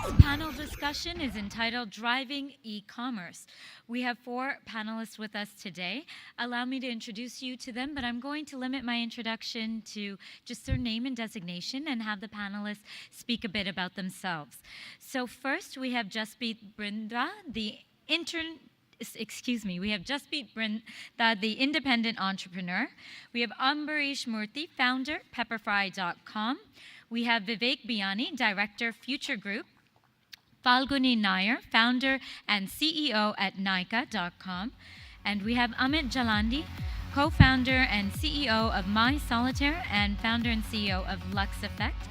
Tonight's panel discussion is entitled Driving E-Commerce. We have 4 panelists with us today. Allow me to introduce you to them, but I'm going to limit my introduction to just their name and designation and have the panelists speak a bit about themselves. So first, we have Jaspreet Brinda, we have Jaspreet Brinda, the independent entrepreneur. We have Ambarish Murthy, founder, pepperfry.com. We have Vivek Biyani, director, Future Group. Falguni Nair, founder and CEO at Nykaa.com. And we have Amit Jalandi, co-founder and CEO of My Solitaire and founder and CEO of Lux Effect.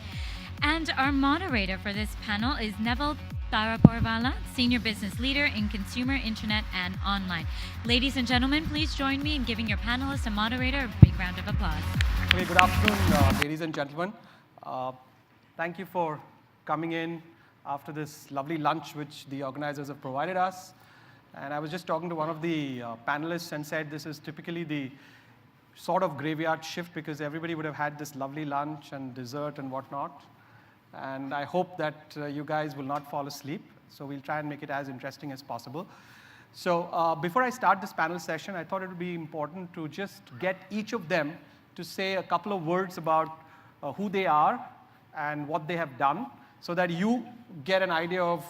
And our moderator for this panel is Neville Taraporvala, Senior Business Leader in Consumer, Internet, and Online. Ladies and gentlemen, please join me in giving your panelist and moderator a big round of applause. Okay, good afternoon, ladies and gentlemen. Thank you for coming in after this lovely lunch which the organizers have provided us. And I was just talking to one of the panelists and said this is typically the sort of graveyard shift because everybody would have had this lovely lunch and dessert and whatnot. And I hope that you guys will not fall asleep. So we'll try and make it as interesting as possible. So before I start this panel session, I thought it would be important to just get each of them to say a couple of words about who they are and what they have done so that you get an idea of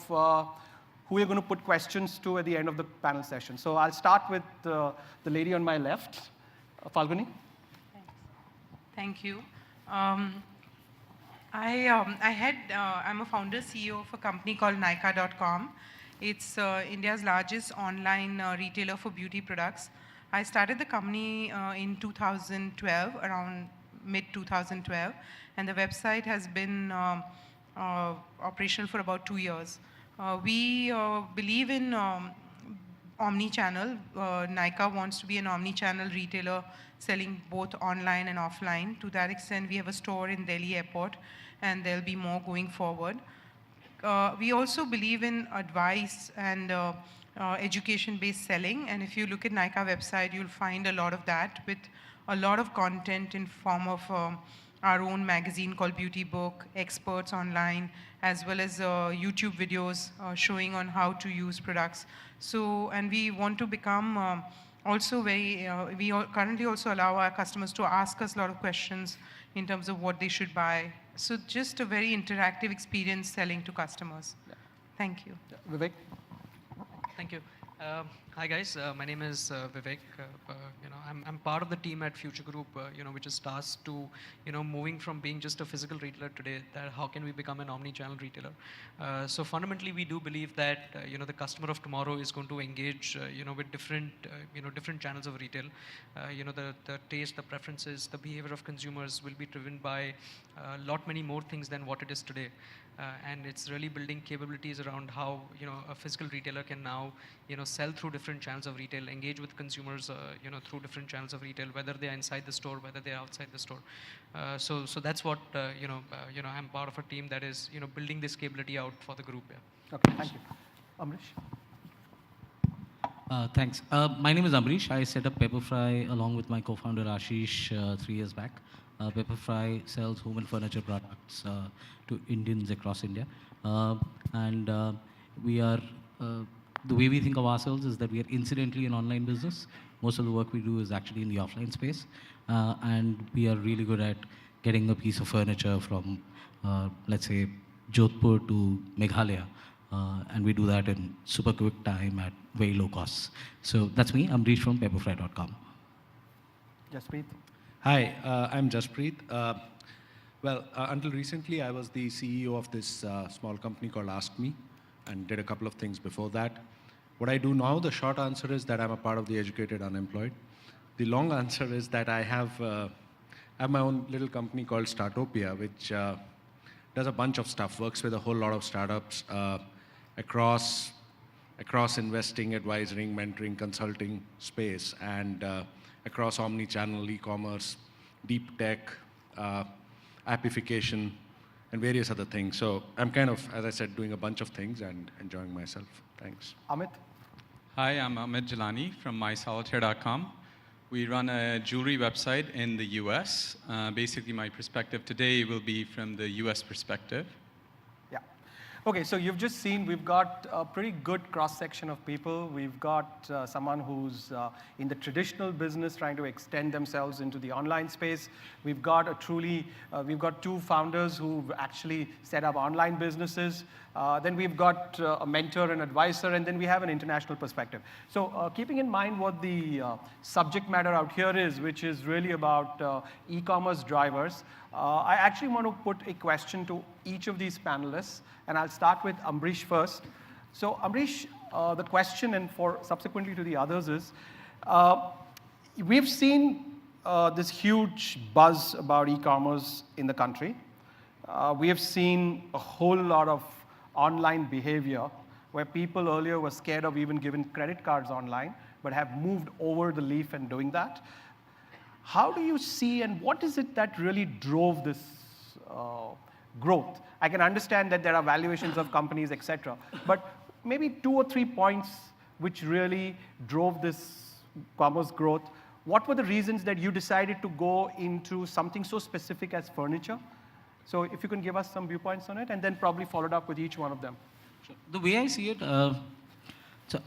who you're going to put questions to at the end of the panel session. So I'll start with the lady on my left, Falguni. Thank you. I'm a founder, CEO of a company called Nykaa.com. It's India's largest online retailer for beauty products. I started the company in 2012, around mid-2012, and the website has been operational for about 2 years. We believe in omni-channel. Nykaa wants to be an omni-channel retailer selling both online and offline. To that extent, we have a store in Delhi Airport, and there'll be more going forward. We also believe in advice and education-based selling, and if you look at Nykaa website, you'll find a lot of that with a lot of content in form of our own magazine called Beauty Book, experts online, as well as YouTube videos showing on how to use products. So, and we want to become also we currently also allow our customers to ask us a lot of questions in terms of what they should buy. So just a very interactive experience selling to customers. Yeah. Thank you. Yeah. Vivek? Thank you. Hi guys, my name is Vivek. I'm part of the team at Future Group, which is tasked to, moving from being just a physical retailer today, that how can we become an omni-channel retailer? So fundamentally, we do believe that, the customer of tomorrow is going to engage, with different, different channels of retail. The taste, the preferences, the behavior of consumers will be driven by a lot many more things than what it is today. And it's really building capabilities around how a physical retailer can now sell through different channels of retail, engage with consumers through different channels of retail, whether they are inside the store, whether they are outside the store. So that's what I'm part of a team that is building this capability out for the group. Yeah. Okay, thank you. Amrish. Thanks. My name is Amrish. I set up Pepperfry along with my co-founder Ashish 3 years back. Pepperfry sells home and furniture products to Indians across India. We are, the way we think of ourselves is that we are incidentally an online business. Most of the work we do is actually in the offline space. And we are really good at getting a piece of furniture from, let's say, Jodhpur to Meghalaya. And we do that in super quick time at very low costs. So that's me. I'm Amrish from pepperfry.com. Jaspreet. Hi, I'm Jaspreet. Until recently, I was the CEO of this small company called AskMe and did a couple of things before that. What I do now, the short answer is that I'm a part of the educated unemployed. The long answer is that I have my own little company called Startopia, which does a bunch of stuff, works with a whole lot of startups across investing, advisoring, mentoring, consulting space, and across omni-channel, e-commerce, deep tech, appification, and various other things. So I'm kind of, as I said, doing a bunch of things and enjoying myself. Thanks. Amit. Hi, I'm Amit Jalani from MySolitaire.com. We run a jewelry website in the US. Basically, my perspective today will be from the US perspective. Yeah. Okay, so you've just seen we've got a pretty good cross-section of people. We've got someone who's in the traditional business trying to extend themselves into the online space. We've got we've got two founders who've actually set up online businesses. Then we've got a mentor and advisor, and then we have an international perspective. So keeping in mind what the subject matter out here is, which is really about e-commerce drivers, I actually want to put a question to each of these panelists, and I'll start with Ambrish first. So Ambrish, the question, and for subsequently to the others, is we've seen this huge buzz about e-commerce in the country. We have seen a whole lot of online behavior where people earlier were scared of even giving credit cards online, but have moved over the leaf and doing that. How do you see, and what is it that really drove this growth? I can understand that there are valuations of companies, etc., but maybe 2 or 3 points which really drove this commerce growth. What were the reasons that you decided to go into something so specific as furniture? So if you can give us some viewpoints on it, and then probably followed up with each one of them. Sure. The way I see it, so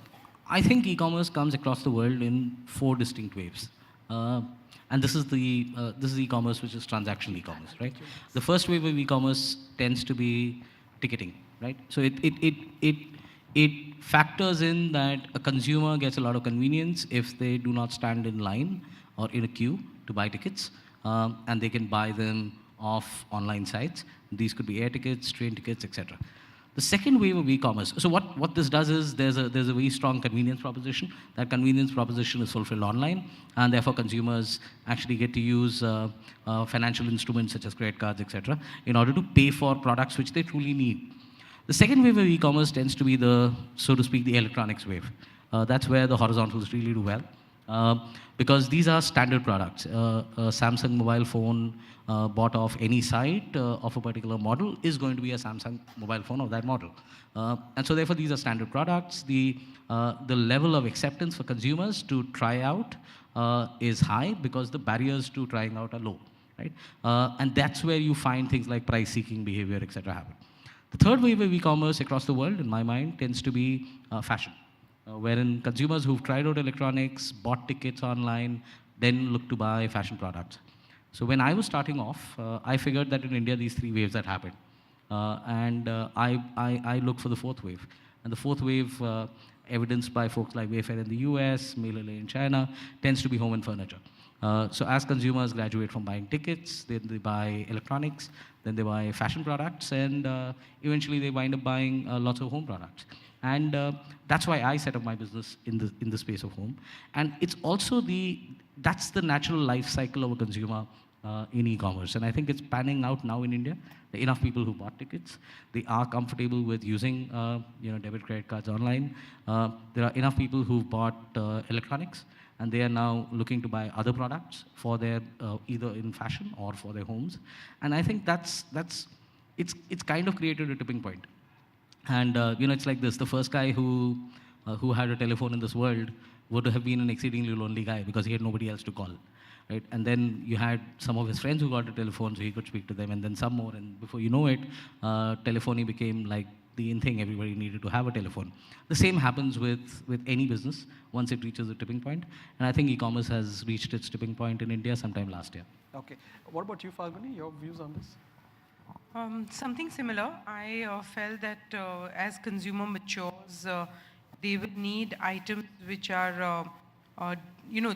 I think e-commerce comes across the world in 4 distinct waves. And this is e-commerce, which is transactional e-commerce, right? The first wave of e-commerce tends to be ticketing, right? So it factors in that a consumer gets a lot of convenience if they do not stand in line or in a queue to buy tickets, and they can buy them off online sites. These could be air tickets, train tickets, etc. The second wave of e-commerce, so what this does is there's a very strong convenience proposition. That convenience proposition is fulfilled online, and therefore consumers actually get to use financial instruments such as credit cards, etc., in order to pay for products which they truly need. The second wave of e-commerce tends to be so to speak, the electronics wave. That's where the horizontals really do well, because these are standard products. A Samsung mobile phone bought off any site of a particular model is going to be a Samsung mobile phone of that model. And so therefore these are standard products. The level of acceptance for consumers to try out is high because the barriers to trying out are low, right? And that's where you find things like price-seeking behavior, etc. happen. The third wave of e-commerce across the world, in my mind, tends to be fashion, wherein consumers who've tried out electronics, bought tickets online, then look to buy fashion products. So when I was starting off, I figured that in India these 3 waves had happened, and I looked for the 4th wave. And the 4th wave, evidenced by folks like Wayfair in the US, Mail.ly in China, tends to be home and furniture. So as consumers graduate from buying tickets, then they buy electronics, then they buy fashion products, and eventually they wind up buying lots of home products. And that's why I set up my business in the space of home. And it's also that's the natural life cycle of a consumer in e-commerce. And I think it's panning out now in India. There are enough people who bought tickets. They are comfortable with using debit credit cards online. There are enough people who've bought electronics, and they are now looking to buy other products for their either in fashion or for their homes. And I think it's kind of created a tipping point. And it's like this: the first guy who had a telephone in this world would have been an exceedingly lonely guy because he had nobody else to call, right? And then you had some of his friends who got a telephone so he could speak to them, and then some more. And before you know it, telephony became like the in thing. Everybody needed to have a telephone. The same happens with any business once it reaches a tipping point. And I think e-commerce has reached its tipping point in India sometime last year. Okay. What about you, Falguni? Your views on this? Something similar. I felt that as consumer matures, they will need items which are,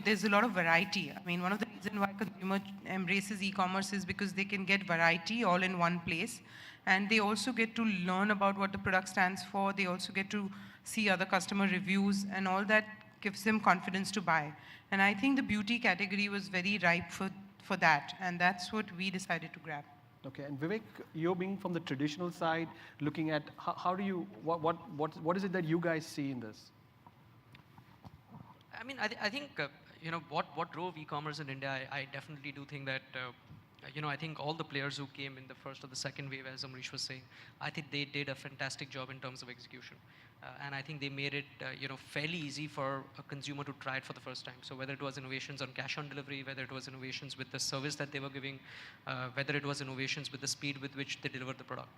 there's a lot of variety. I mean, one of the reasons why consumer embraces e-commerce is because they can get variety all in one place. And they also get to learn about what the product stands for. They also get to see other customer reviews, and all that gives them confidence to buy. And I think the beauty category was very ripe for that. And that's what we decided to grab. Okay, and Vivek, you being from the traditional side, looking at how do you, what is it that you guys see in this? I mean, I think, what drove e-commerce in India, I definitely do think that, I think all the players who came in the first or the second wave, as Ambrish was saying, I think they did a fantastic job in terms of execution. And I think they made it, fairly easy for a consumer to try it for the first time. So whether it was innovations on cash on delivery, whether it was innovations with the service that they were giving, whether it was innovations with the speed with which they delivered the product.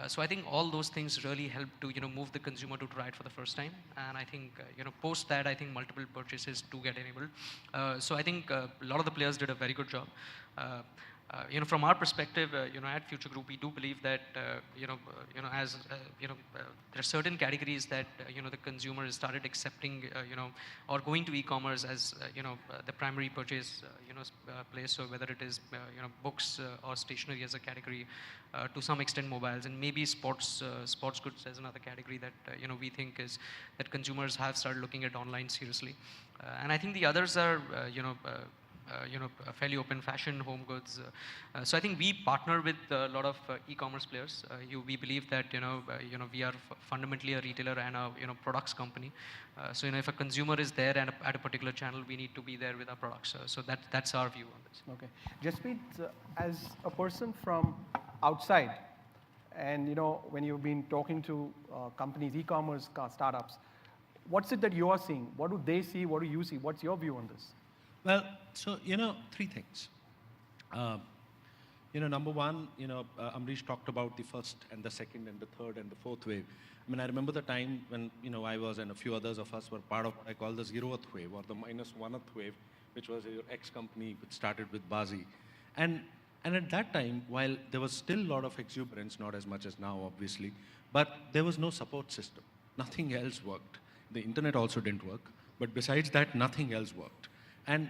So I think all those things really helped to, move the consumer to try it for the first time. And I think, post that, I think multiple purchases do get enabled. So I think a lot of the players did a very good job. From our perspective, at Future Group, we do believe that, there are certain categories that, the consumer has started accepting, or going to e-commerce as, the primary purchase, place. So whether it is, books or stationery as a category, to some extent mobiles, and maybe sports goods as another category that, we think is that consumers have started looking at online seriously. And I think the others are, fairly open fashion, home goods. So I think we partner with a lot of e-commerce players. We believe that we are fundamentally a retailer and a products company. So if a consumer is there and at a particular channel, we need to be there with our products. So that's our view on this. Okay. Jaspreet, as a person from outside, and when you've been talking to companies, e-commerce startups, what's it that you are seeing? What do they see? What do you see? What's your view on this? Well, so, three things. Number one, Amrish talked about the first and the second and the third and the fourth wave. I mean, I remember the time when, I was and a few others of us were part of what I call the 0th wave or the -1th wave, which was your ex-company, which started with Bazi. And at that time, while there was still a lot of exuberance, not as much as now, obviously, but there was no support system. Nothing else worked. The internet also didn't work, but besides that, nothing else worked. And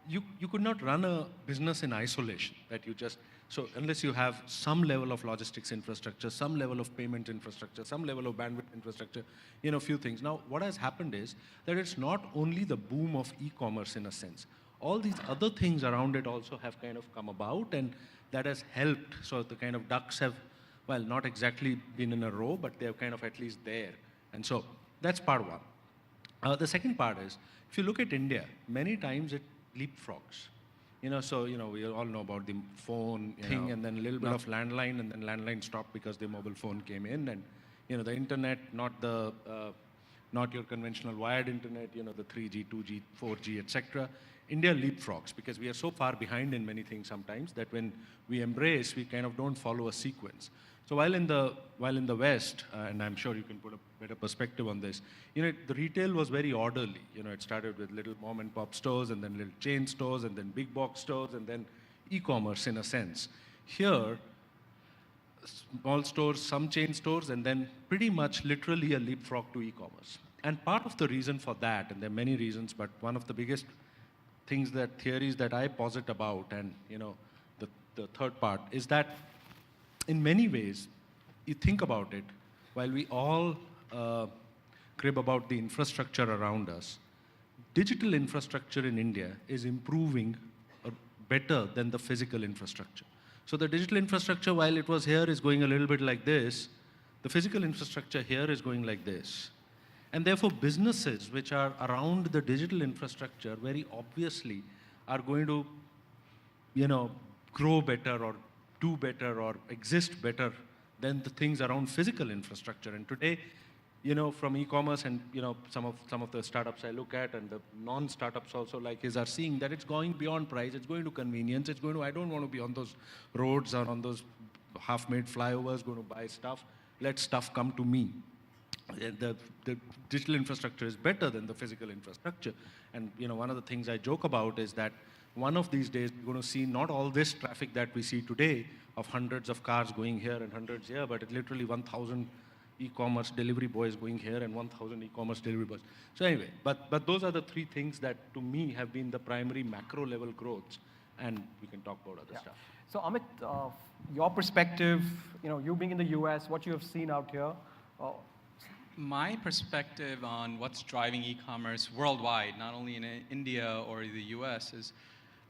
you could not run a business in isolation, that you just, so unless you have some level of logistics infrastructure, some level of payment infrastructure, some level of bandwidth infrastructure, few things. Now, what has happened is that it's not only the boom of e-commerce in a sense. All these other things around it also have kind of come about, and that has helped. So the kind of ducks have, well, not exactly been in a row, but they're kind of at least there. And so that's part one. The second part is, if you look at India, many times it leapfrogs. So, we all know about the phone thing, and then a little bit of landline, and then landline stopped because the mobile phone came in, and, the internet, not your conventional wired internet, the 3G, 2G, 4G, etc. India leapfrogs because we are so far behind in many things sometimes that when we embrace, we kind of don't follow a sequence. So while in the West, and I'm sure you can put a better perspective on this, the retail was very orderly. It started with little mom and pop stores, and then little chain stores, and then big box stores, and then e-commerce in a sense. Here, small stores, some chain stores, and then pretty much literally a leapfrog to e-commerce. And part of the reason for that, and there are many reasons, but one of the biggest theories that I posit about, and the third part, is that in many ways, you think about it, while we all crib about the infrastructure around us, digital infrastructure in India is improving better than the physical infrastructure. So the digital infrastructure, while it was here, is going a little bit like this. The physical infrastructure here is going like this. And therefore, businesses which are around the digital infrastructure very obviously are going to, grow better or do better or exist better than the things around physical infrastructure. And today, from e-commerce and, some of the startups I look at and the non-startups also like his are seeing that it's going beyond price, it's going to convenience, it's going to, I don't want to be on those roads or on those half-made flyovers going to buy stuff. Let stuff come to me. The digital infrastructure is better than the physical infrastructure. And one of the things I joke about is that one of these days we're going to see not all this traffic that we see today of hundreds of cars going here and hundreds here, but it literally 1,000 e-commerce delivery boys going here and 1,000 e-commerce delivery boys. So anyway, but those are the three things that to me have been the primary macro level growths, and we can talk about other stuff. So Amit, your perspective, you being in the US, what you have seen out here. My perspective on what's driving e-commerce worldwide, not only in India or the US, is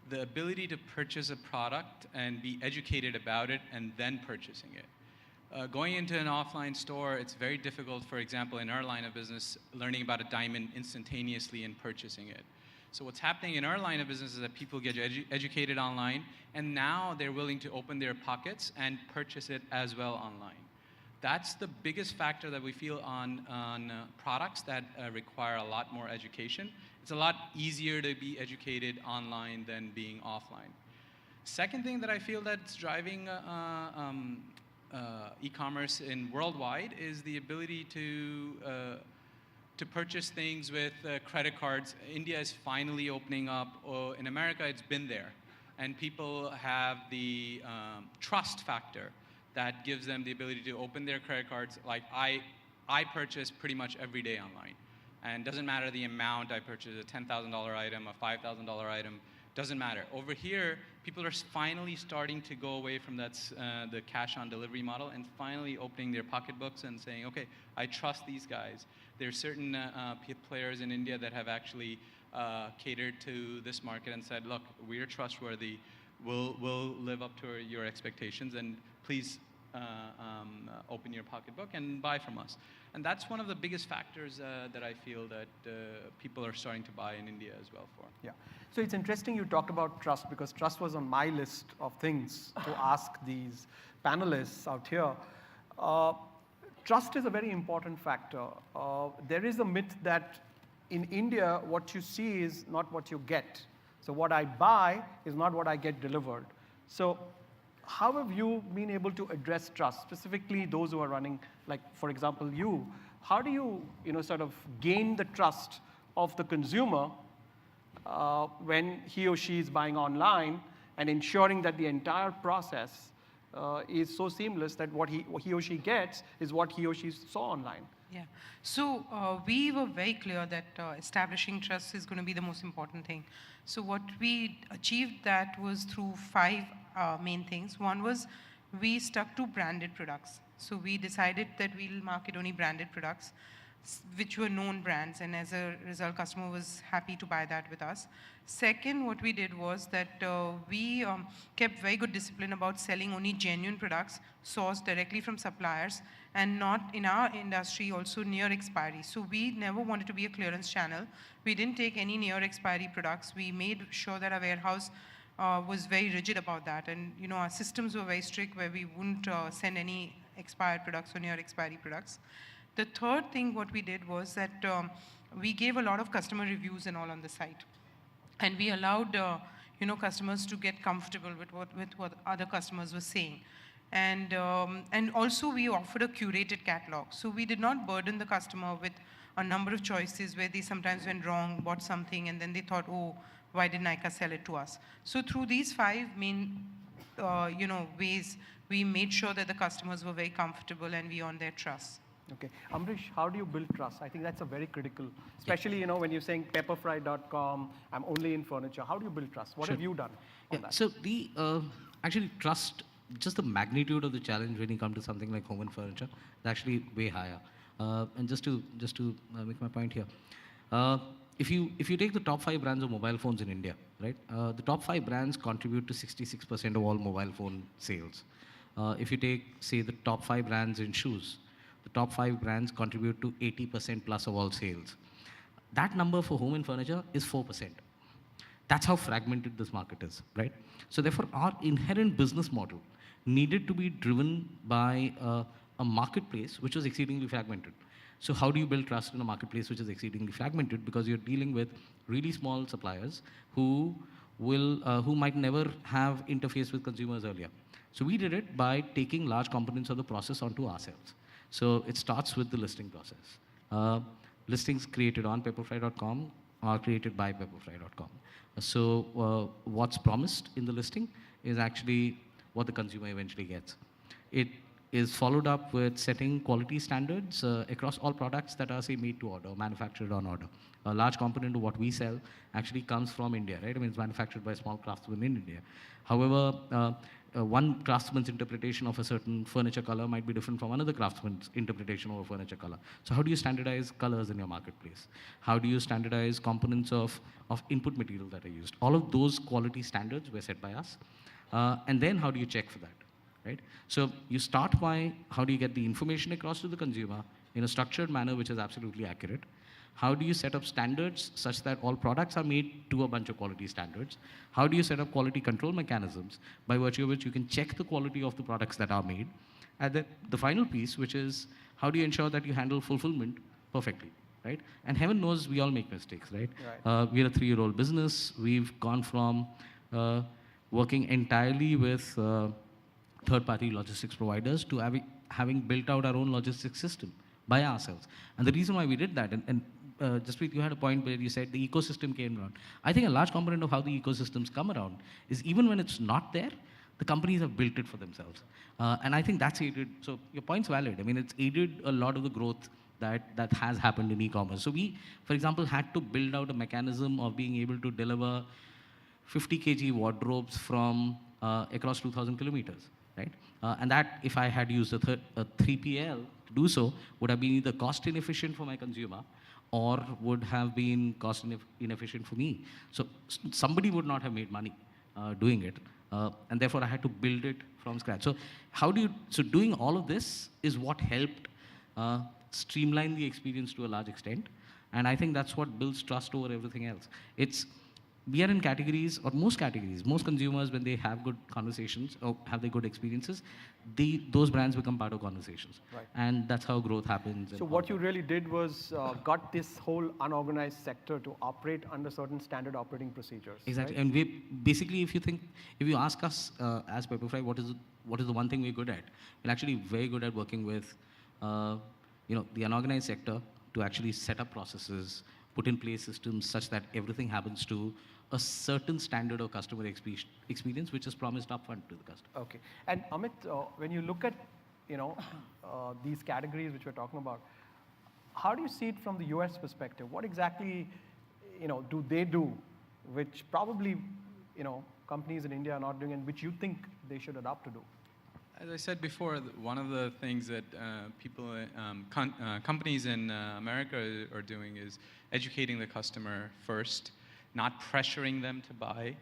the ability to purchase a product and be educated about it and then purchasing it. Going into an offline store, it's very difficult, for example, in our line of business, learning about a diamond instantaneously and purchasing it. So what's happening in our line of business is that people get educated online, and now they're willing to open their pockets and purchase it as well online. that's the biggest factor that we feel on products that require a lot more education. It's a lot easier to be educated online than being offline. Second thing that I feel that's driving e-commerce in worldwide is the ability to purchase things with credit cards. India is finally opening up. In America, it's been there. And people have the trust factor that gives them the ability to open their credit cards. Like I purchase pretty much every day online. And doesn't matter the amount I purchase, a $10,000 item, a $5,000 item, doesn't matter. Over here, people are finally starting to go away from that, the cash on delivery model and finally opening their pocketbooks and saying, okay, I trust these guys. There are certain players in India that have actually catered to this market and said, look, we're trustworthy, we'll live up to your expectations, and please open your pocketbook and buy from us. And that's one of the biggest factors that I feel that people are starting to buy in India as well for. Yeah. So it's interesting you talked about trust, because trust was on my list of things to ask these panelists out here. Trust is a very important factor. There is a myth that in India, what you see is not what you get. So what I buy is not what I get delivered. So how have you been able to address trust, specifically those who are running, like, for example, you? How do you, sort of gain the trust of the consumer when he or she is buying online, and ensuring that the entire process is so seamless that what he or she gets is what he or she saw online? Yeah. So we were very clear that establishing trust is going to be the most important thing. So what we achieved that was through 5 main things. One was we stuck to branded products. So we decided that we'll market only branded products, which were known brands, and as a result, customer was happy to buy that with us. Second, what we did was that we kept very good discipline about selling only genuine products sourced directly from suppliers, and not in our industry also near expiry. So we never wanted to be a clearance channel. We didn't take any near expiry products. We made sure that our warehouse was very rigid about that, and our systems were very strict where we wouldn't send any expired products or near expiry products. The third thing what we did was that we gave a lot of customer reviews and all on the site, and we allowed customers to get comfortable with what other customers were saying. And also we offered a curated catalog. So we did not burden the customer with a number of choices where they sometimes went wrong, bought something, and then they thought, oh, why did Nykaa sell it to us? So through these 5 main ways, we made sure that the customers were very comfortable and we earned their trust. Okay. Ambrish, how do you build trust? I think that's a very critical, especially, when you're saying pepperfry.com, I'm only in furniture. How do you build trust? What have you done on that? So the actually trust, just the magnitude of the challenge when you come to something like home and furniture is actually way higher. And just to make my point here, if you take the top 5 brands of mobile phones in India, right? The top 5 brands contribute to 66% of all mobile phone sales. If you take, say, the top 5 brands in shoes, the top 5 brands contribute to 80% plus of all sales. That number for home and furniture is 4%. That's how fragmented this market is, right? So therefore, our inherent business model needed to be driven by a marketplace which was exceedingly fragmented. So how do you build trust in a marketplace which is exceedingly fragmented? Because you're dealing with really small suppliers who might never have interfaced with consumers earlier. So we did it by taking large components of the process onto ourselves. So it starts with the listing process. Listings created on pepperfry.com are created by pepperfry.com. So what's promised in the listing is actually what the consumer eventually gets. It is followed up with setting quality standards across all products that are, say, made to order, manufactured on order. A large component of what we sell actually comes from India, right? I mean, it's manufactured by small craftsmen in India. However, one craftsman's interpretation of a certain furniture color might be different from another craftsman's interpretation of a furniture color. So how do you standardize colors in your marketplace? How do you standardize components of input material that are used? All of those quality standards were set by us. And then how do you check for that, right? So you start by how do you get the information across to the consumer in a structured manner which is absolutely accurate. How do you set up standards such that all products are made to a bunch of quality standards? How do you set up quality control mechanisms by virtue of which you can check the quality of the products that are made? And then the final piece, which is how do you ensure that you handle fulfillment perfectly, right? And heaven knows we all make mistakes, right? We're a 3-year-old business. We've gone from working entirely with third-party logistics providers to having built out our own logistics system by ourselves. And the reason why we did that, and Jaspreet, you had a point where you said the ecosystem came around. I think a large component of how the ecosystems come around is even when it's not there, the companies have built it for themselves. And I think that's aided, so your point's valid. I mean, it's aided a lot of the growth that has happened in e-commerce. So we, for example, had to build out a mechanism of being able to deliver 50 kg wardrobes from across 2,000 kilometers, right? And that, if I had used a 3PL to do so, would have been either cost inefficient for my consumer or would have been cost inefficient for me. So somebody would not have made money doing it. And therefore, I had to build it from scratch. So so doing all of this is what helped streamline the experience to a large extent. And I think that's what builds trust over everything else. We are in categories, or most categories, most consumers, when they have good conversations or have their good experiences, those brands become part of conversations. Right. And that's how growth happens. So what you really did was got this whole unorganized sector to operate under certain standard operating procedures. Exactly. Right? And we basically, if you ask us as Pepperfry, what is the one thing we're good at? We're actually very good at working with the unorganized sector to actually set up processes, put in place systems such that everything happens to a certain standard of customer experience, which is promised upfront to the customer. Okay. And Amit, when you look at these categories which we're talking about, how do you see it from the US perspective? What exactly do they do, which probably companies in India are not doing, and which you think they should adopt to do? As I said before, one of the things that companies in America are doing is educating the customer first, not pressuring them to buy.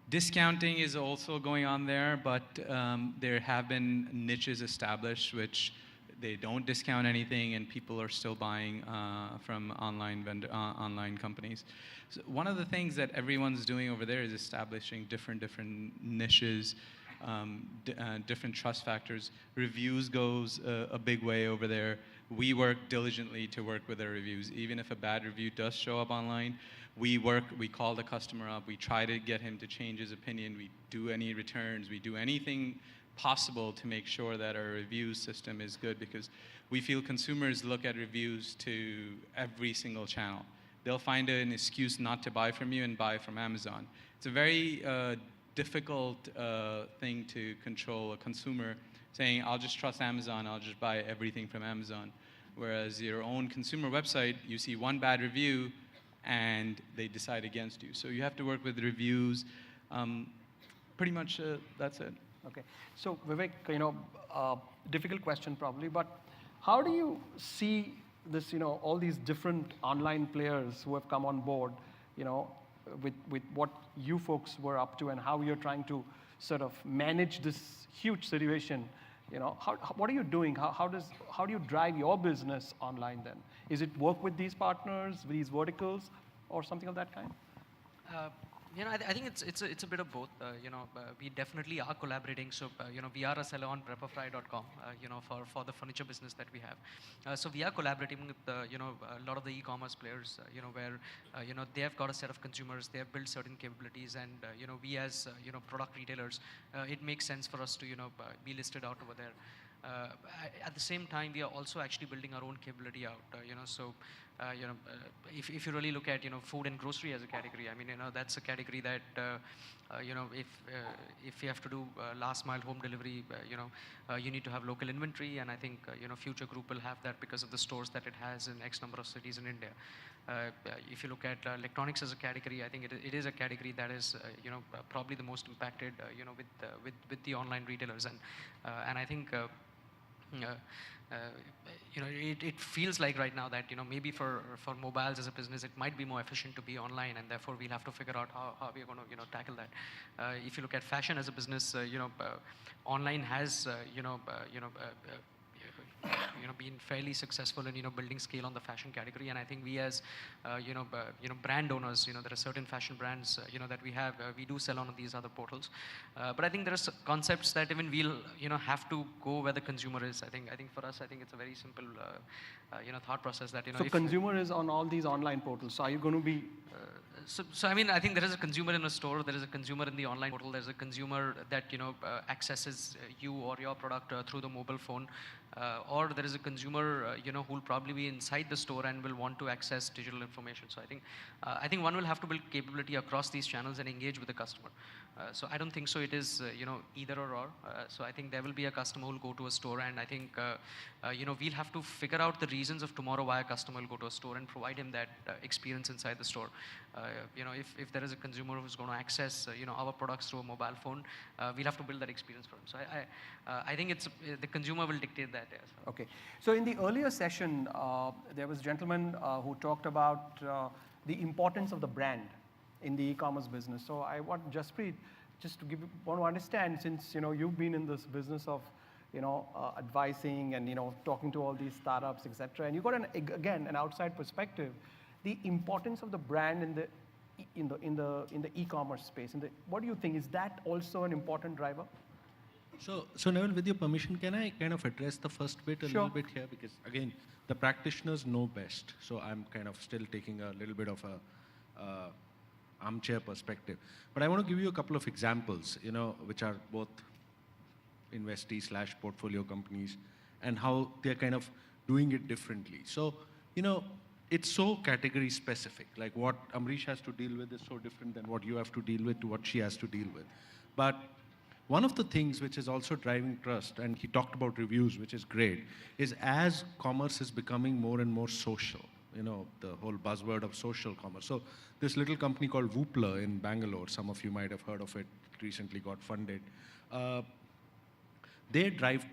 Discounting is also going on there, but there have been niches established which they don't discount anything, and people are still buying from online companies. So one of the things that everyone's doing over there is establishing different niches, different trust factors. Reviews goes a big way over there. We work diligently to work with our reviews. Even if a bad review does show up online, we call the customer up, we try to get him to change his opinion, we do any returns, we do anything possible to make sure that our review system is good, because we feel consumers look at reviews to every single channel. They'll find an excuse not to buy from you and buy from Amazon. It's a very difficult thing to control a consumer saying, I'll just trust Amazon, I'll just buy everything from Amazon. Whereas your own consumer website, you see one bad review and they decide against you. So you have to work with reviews. Pretty much that's it. Okay. So Vivek, difficult question probably, but how do you see this, all these different online players who have come on board, with what you folks were up to and how you're trying to sort of manage this huge situation? What are you doing? How do you drive your business online then? Is it work with these partners, with these verticals, or something of that kind? I think it's a bit of both. We definitely are collaborating. So, we are a seller on Prepperfry.com, for the furniture business that we have. So we are collaborating with, a lot of the e-commerce players, where, they have got a set of consumers, they have built certain capabilities, and, we as, product retailers, it makes sense for us to, be listed out over there. At the same time, we are also actually building our own capability out. If you really look at food and grocery as a category, I mean that's a category that if you have to do last mile home delivery, you need to have local inventory, and I think Future Group will have that because of the stores that it has in X number of cities in India. If you look at electronics as a category, I think it is a category that is probably the most impacted with the online retailers, and I think. It feels like right now that maybe for mobiles as a business it might be more efficient to be online, and therefore we'll have to figure out how we're going to tackle that. If you look at fashion as a business, online has been fairly successful in building scale on the fashion category. And I think we as brand owners, there are certain fashion brands that we have. We do sell on these other portals, but I think there are concepts that even we'll have to go where the consumer is. I think for us, I think it's a very simple thought process that So if consumer is on all these online portals. So are you going to be so I mean, I think there is a consumer in a store, there is a consumer in the online portal, there's a consumer that accesses you or your product through the mobile phone, or there is a consumer who will probably be inside the store and will want to access digital information. So I think one will have to build capability across these channels and engage with the customer. So I don't think so it is either or. So I think there will be a customer who will go to a store, and I think we'll have to figure out the reasons of tomorrow why a customer will go to a store and provide him that experience inside the store. If there is a consumer who's going to access our products through a mobile phone, we'll have to build that experience for him. So I think it's the consumer will dictate that. Yes. okay? So in the earlier session, there was a gentleman who talked about the importance of the brand in the e-commerce business. So I want Jaspreet just to want to understand, since you've been in this business of advising and talking to all these startups, etc. And you got an outside perspective, the importance of the brand in the e-commerce space. What do you think, is that also an important driver? So Neville, with your permission, can I kind of address the first bit a Sure. little bit here? Because again, the practitioners know best. So I'm kind of still taking a little bit of a armchair perspective. But I want to give you a couple of examples, which are both investee/portfolio companies and how they're kind of doing it differently. So, it's so category specific. Like what Amrish has to deal with is so different than what you have to deal with to what she has to deal with. But one of the things which is also driving trust, and he talked about reviews, which is great, is as commerce is becoming more and more social, the whole buzzword of social commerce. So this little company called Woopla in Bangalore, some of you might have heard of it, recently got funded. They drive,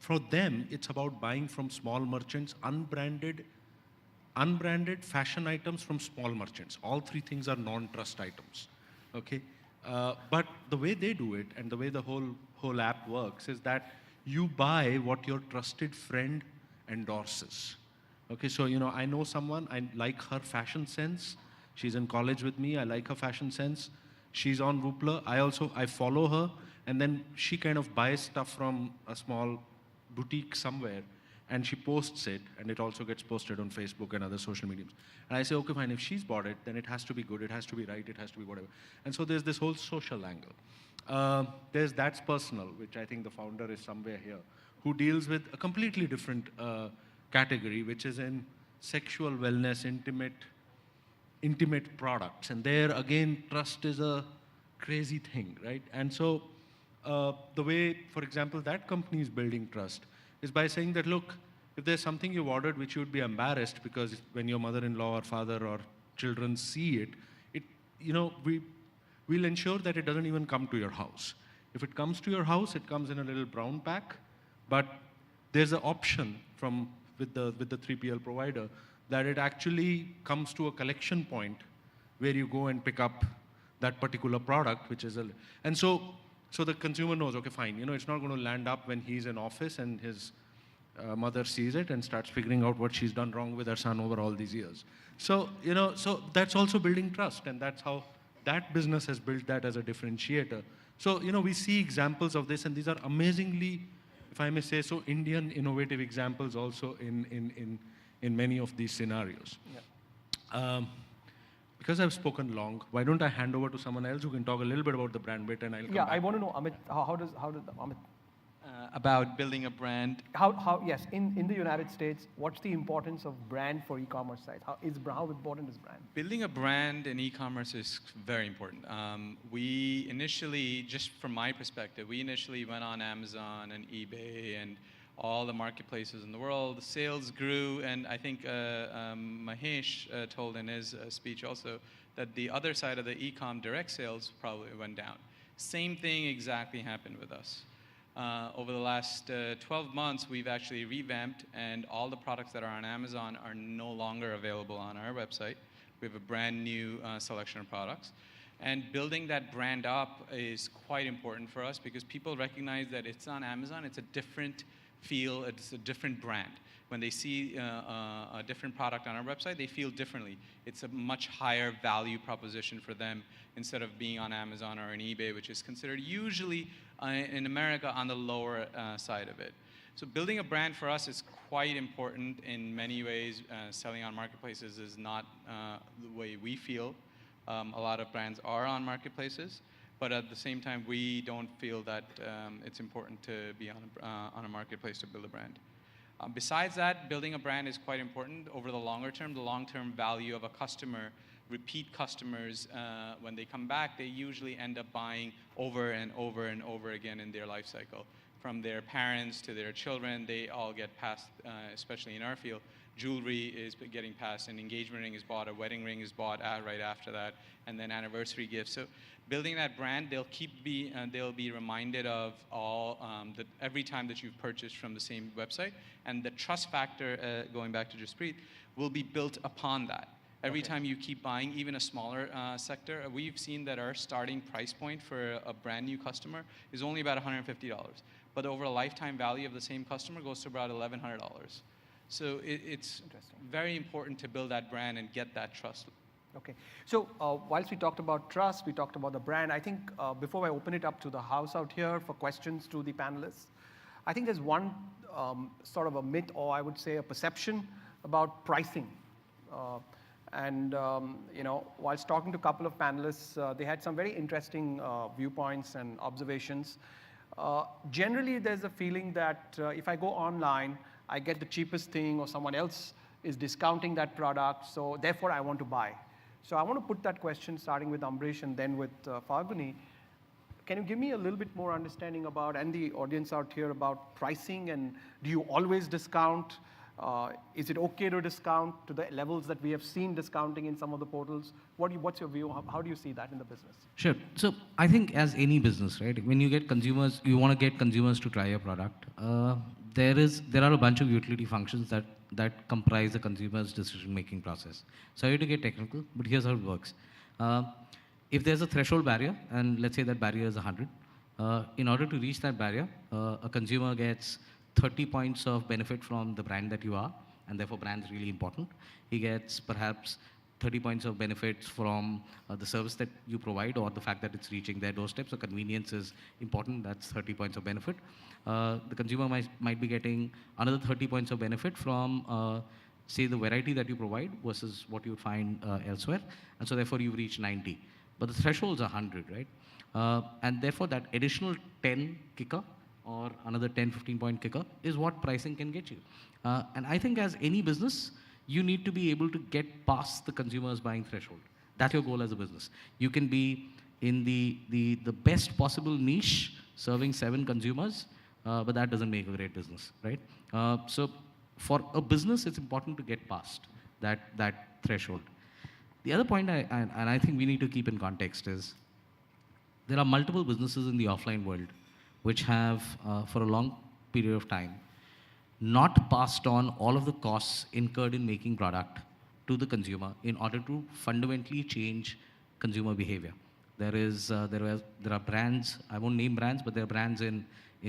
for them, it's about buying from small merchants, unbranded fashion items from small merchants. All three things are non-trust items, okay? But the way they do it and the way the whole app works is that you buy what your trusted friend endorses. Okay, so I know someone, I like her fashion sense. She's in college with me, I like her fashion sense. She's on Woopla, I follow her, and then she kind of buys stuff from a small boutique somewhere, and she posts it, and it also gets posted on Facebook and other social mediums. And I say, okay, fine, if she's bought it, then it has to be good, it has to be right, it has to be whatever. And so there's this whole social angle. There's That's Personal, which I think the founder is somewhere here, who deals with a completely different category, which is in sexual wellness, intimate products. And there, again, trust is a crazy thing, right? And so the way, for example, that company is building trust is by saying that, look, if there's something you've ordered which you would be embarrassed because when your mother-in-law or father or children see it, we'll ensure that it doesn't even come to your house. If it comes to your house, it comes in a little brown pack, but there's an option with the 3PL provider that it actually comes to a collection point where you go and pick up that particular product, which is and so the consumer knows, okay, fine, it's not going to land up when he's in office and his mother sees it and starts figuring out what she's done wrong with her son over all these years. So, so that's also building trust, and that's how that business has built that as a differentiator. So, we see examples of this, and these are amazingly, if I may say so, Indian innovative examples also in many of these scenarios. Yeah. Because I've spoken long, why don't I hand over to someone else who can talk a little bit about the brand bit, and I'll come Yeah, back. I want to know, Amit, how does Amit, About building a brand. yes, in the United States, what's the importance of brand for e-commerce sites? How important is brand? Building a brand in e-commerce is very important. We initially, just from my perspective, we initially went on Amazon and eBay and all the marketplaces in the world. The sales grew, and I think Mahesh told in his speech also that the other side of the e-com direct sales probably went down. Same thing exactly happened with us. Over the last 12 months, we've actually revamped, and all the products that are on Amazon are no longer available on our website. We have a brand new selection of products. And building that brand up is quite important for us because people recognize that it's on Amazon. It's a different feel it's a different brand. When they see a different product on our website, they feel differently. It's a much higher value proposition for them instead of being on Amazon or on eBay, which is considered usually in America on the lower side of it. So building a brand for us is quite important in many ways. Selling on marketplaces is not the way we feel. A lot of brands are on marketplaces, but at the same time, we don't feel that it's important to be on a marketplace to build a brand. Besides that, building a brand is quite important over the longer term. The long-term value of a customer, repeat customers, when they come back, they usually end up buying over and over and over again in their life cycle. From their parents to their children, they all get passed, especially in our field. Jewelry is getting passed, an engagement ring is bought, a wedding ring is bought right after that, and then anniversary gifts. So building that brand, they'll be reminded of all every time that you've purchased from the same website, and the trust factor, going back to Jaspreet, will be built upon that. Every time you keep buying, even a smaller sector, we've seen that our starting price point for a brand new customer is only about $150. But over a lifetime value of the same customer goes to about $1,100. So it's very important to build that brand and get that trust. Okay. So whilst we talked about trust, we talked about the brand. I think before I open it up to the house out here for questions to the panelists, I think there's one sort of a myth, or I would say a perception about pricing. Whilst talking to a couple of panelists, they had some very interesting viewpoints and observations. Generally, there's a feeling that if I go online, I get the cheapest thing, or someone else is discounting that product, so therefore I want to buy. So I want to put that question starting with Ambrish and then with Falguni. Can you give me a little bit more understanding about, and the audience out here, about pricing, and do you always discount? Is it okay to discount to the levels that we have seen discounting in some of the portals? What's your view? How do you see that in the business? Sure. So I think as any business, right, when you get consumers, you want to get consumers to try your product. There are a bunch of utility functions that comprise the consumer's decision-making process. Sorry to get technical, but here's how it works. If there's a threshold barrier, and let's say that barrier is 100, in order to reach that barrier, a consumer gets 30 points of benefit from the brand that you are, and therefore brand's really important. He gets perhaps 30 points of benefits from the service that you provide, or the fact that it's reaching their doorstep. So convenience is important. That's 30 points of benefit. The consumer might be getting another 30 points of benefit from, say, the variety that you provide versus what you would find elsewhere. And so therefore you've reached 90. But the threshold's 100, right? And therefore that additional 10 kicker, or another 10, 15 point kicker, is what pricing can get you. And I think as any business, you need to be able to get past the consumer's buying threshold. That's your goal as a business. You can be in the best possible niche, serving 7 consumers, but that doesn't make a great business, right? So for a business, it's important to get past that threshold. The other point, and I think we need to keep in context, is there are multiple businesses in the offline world which have, for a long period of time, not passed on all of the costs incurred in making product to the consumer in order to fundamentally change consumer behavior. There are brands, I won't name brands, but there are brands in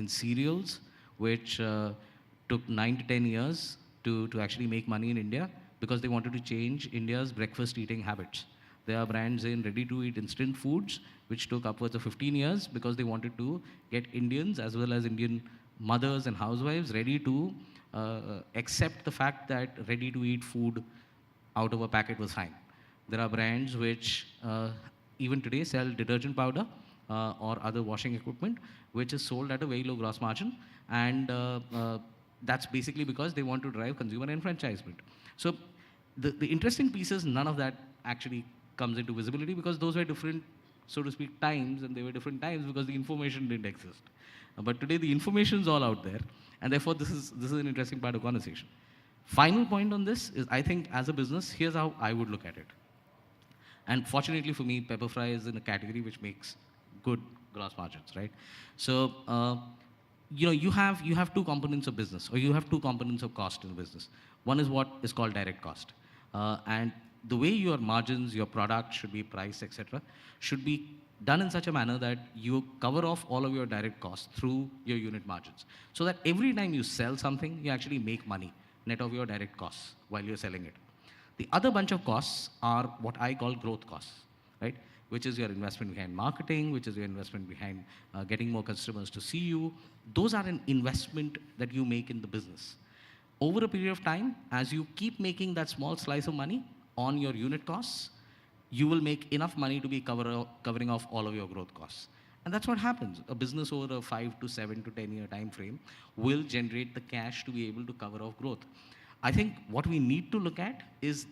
cereals which took 9 to 10 years to actually make money in India because they wanted to change India's breakfast eating habits. There are brands in ready-to-eat instant foods which took upwards of 15 years because they wanted to get Indians as well as Indian mothers and housewives ready to accept the fact that ready-to-eat food out of a packet was fine. There are brands which even today sell detergent powder or other washing equipment which is sold at a very low gross margin, and that's basically because they want to drive consumer enfranchisement. So the interesting piece is none of that actually comes into visibility because those were different, so to speak, times, and they were different times because the information didn't exist. But today the information is all out there, and therefore this is an interesting part of conversation. Final point on this is, I think as a business, here's how I would look at it. And fortunately for me, Pepperfry is in a category which makes good gross margins, right? So you have 2 components of business, or you have 2 components of cost in business. One is what is called direct cost, and the way your margins, your product should be priced, etc., should be done in such a manner that you cover off all of your direct costs through your unit margins. So that every time you sell something, you actually make money net of your direct costs while you're selling it. The other bunch of costs are what I call growth costs, right? Which is your investment behind marketing, which is your investment behind getting more customers to see you. Those are an investment that you make in the business. Over a period of time, as you keep making that small slice of money on your unit costs, you will make enough money to be covering off all of your growth costs. And that's what happens. A business over a 5 to 7 to 10 year time frame will generate the cash to be able to cover off growth. I think what we need to look at is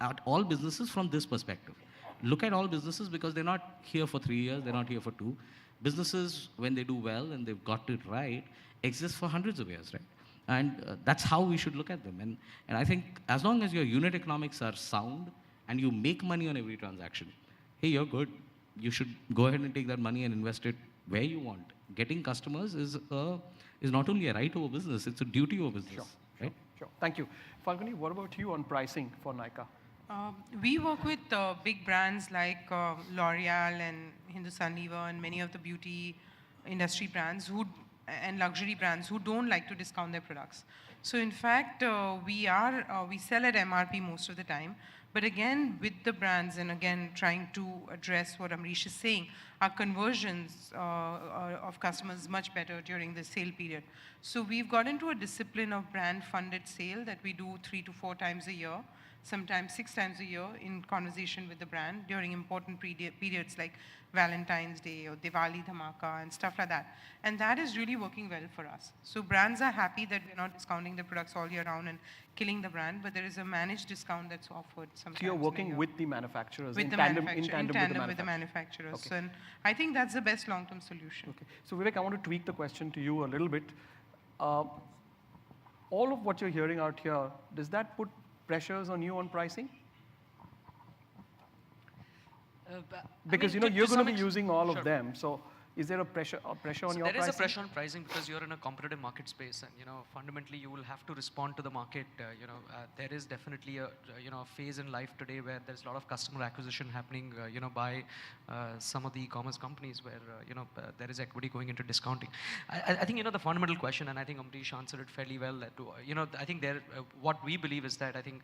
at all businesses from this perspective. Look at all businesses because they're not here for 3 years, they're not here for 2. Businesses, when they do well and they've got it right, exist for hundreds of years, right? And that's how we should look at them. And I think as long as your unit economics are sound and you make money on every transaction, hey, you're good. You should go ahead and take that money and invest it where you want. Getting customers is not only a right of a business, it's a duty of a business. Sure, right? sure. Thank you. Falguni, what about you on pricing for Nykaa? We work with big brands like L'Oreal and Hindustan Lever and many of the beauty industry brands and luxury brands who don't like to discount their products. So in fact, we sell at MRP most of the time. But again, with the brands and again, trying to address what Amrish is saying, our conversions of customers is much better during the sale period. So we've got into a discipline of brand funded sale that we do 3 to 4 times a year, sometimes 6 times a year in conversation with the brand during important periods like Valentine's Day or Diwali Dhamaka and stuff like that. And that is really working well for us. So brands are happy that we're not discounting the products all year round and killing the brand, but there is a managed discount that's offered sometimes. So you're in a working year. with the manufacturers With in the tandem, manufacturer, in tandem with the manufacturers. manufacturers. Okay. And I think that's the best long-term solution. Okay. So Vivek, I want to tweak the question to you a little bit. All of what you're hearing out here, does that put pressures on you on pricing? Because you're going to be using all of them. So is there a pressure on your pricing? There is a pressure on pricing because you're in a competitive market space, and fundamentally you will have to respond to the market. There is definitely a phase in life today where there's a lot of customer acquisition happening, by some of the e-commerce companies where there is equity going into discounting. I think the fundamental question, and I think Amrish answered it fairly well. That I think what we believe is that I think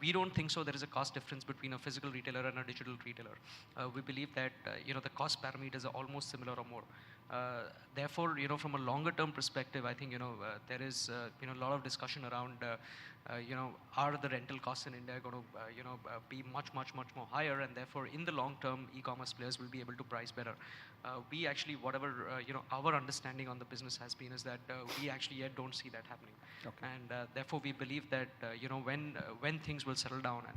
we don't think so. There is a cost difference between a physical retailer and a digital retailer. We believe that the cost parameters are almost similar or more. Therefore, from a longer term perspective, I think there is a lot of discussion around are the rental costs in India going to be much more higher, and therefore in the long term e-commerce players will be able to price better. We actually, whatever our understanding on the business has been, is that we actually yet don't see that happening. Okay. And therefore we believe that when things will settle down, and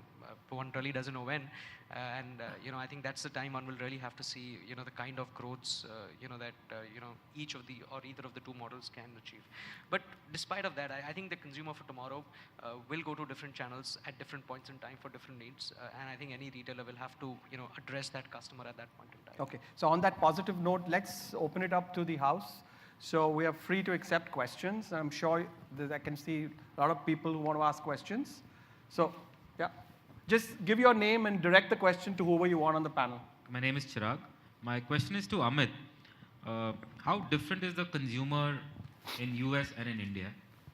one really doesn't know when, and I think that's the time one will really have to see the kind of growths that each of the or either of the two models can achieve. But despite of that, I think the consumer for tomorrow will go to different channels at different points in time for different needs, and I think any retailer will have to address that customer at that point in time. Okay. So on that positive note, let's open it up to the house. So we are free to accept questions. I'm sure that I can see a lot of people who want to ask questions. So, yeah. Just give your name and direct the question to whoever you want on the panel. My name is Chirag. My question is to Amit. How different is the consumer in US and in India?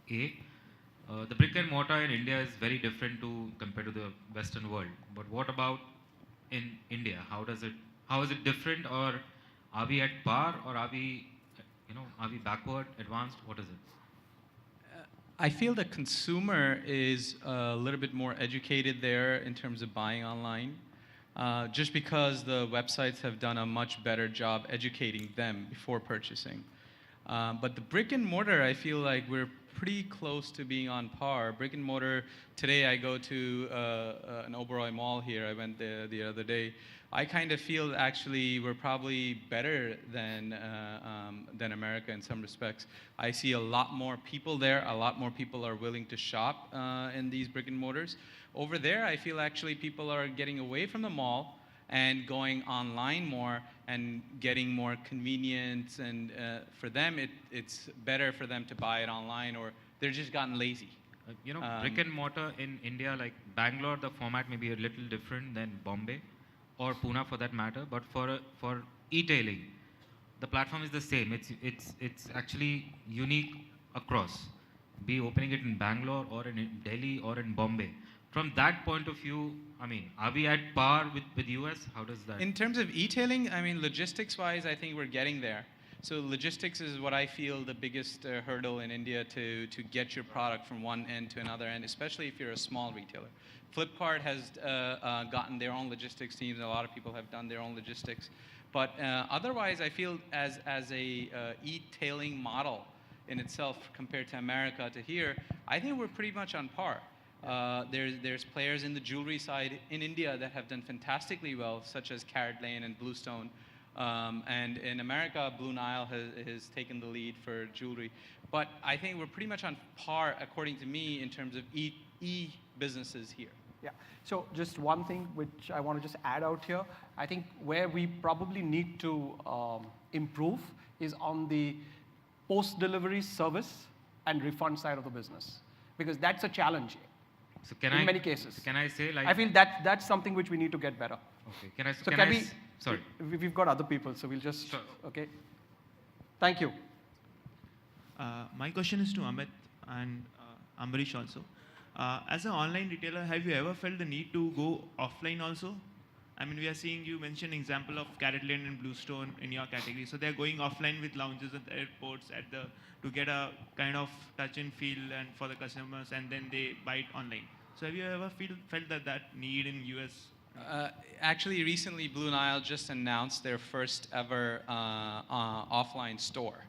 The brick and mortar in India is very different compared to the Western world. But what about in India? How is it different, or are we at par, or are we backward, advanced? What is it? I feel the consumer is a little bit more educated there in terms of buying online, just because the websites have done a much better job educating them before purchasing. But the brick and mortar, I feel like we're pretty close to being on par. Brick and mortar, today I go to an Oberoi Mall here. I went there the other day. I kind of feel actually we're probably better than America in some respects. I see a lot more people there. A lot more people are willing to shop in these brick and mortars. Over there, I feel actually people are getting away from the mall and going online more and getting more convenience. And for them, it's better for them to buy it online, or they're just gotten lazy. Brick and mortar in India, like Bangalore, the format may be a little different than Bombay or Pune for that matter. But for e-tailing, the platform is the same. It's actually unique across. Be opening it in Bangalore or in Delhi or in Bombay. From that point of view, I mean, are we at par with US? How does that? In terms of e-tailing, I mean, logistics-wise, I think we're getting there. So logistics is what I feel the biggest hurdle in India to get your product from one end to another end, especially if you're a small retailer. Flipkart has gotten their own logistics teams, and a lot of people have done their own logistics. But otherwise, I feel as a e-tailing model in itself compared to America to here, I think we're pretty much on par. There's players in the jewelry side in India that have done fantastically well, such as Carrot Lane and Bluestone. And in America, Blue Nile has taken the lead for jewelry. But I think we're pretty much on par, according to me, in terms of e-businesses here. Yeah. So just one thing which I want to just add out here. I think where we probably need to improve is on the post-delivery service and refund side of the business, because that's a challenge So in many cases. Can I say like? I feel that's something which we need to get better. Okay. Can I? So can can I we? s- Sorry. We've got other people, so we'll just. Sure. Okay. Thank you. My question is to Amit and Ambarish also. As an online retailer, have you ever felt the need to go offline also? I mean, we are seeing you mention example of Carrot Lane and Bluestone in your category. So they're going offline with lounges at the airports to get a kind of touch and feel and for the customers, and then they buy it online. So have you ever felt that need in US? Actually, recently, Blue Nile just announced their first ever offline store.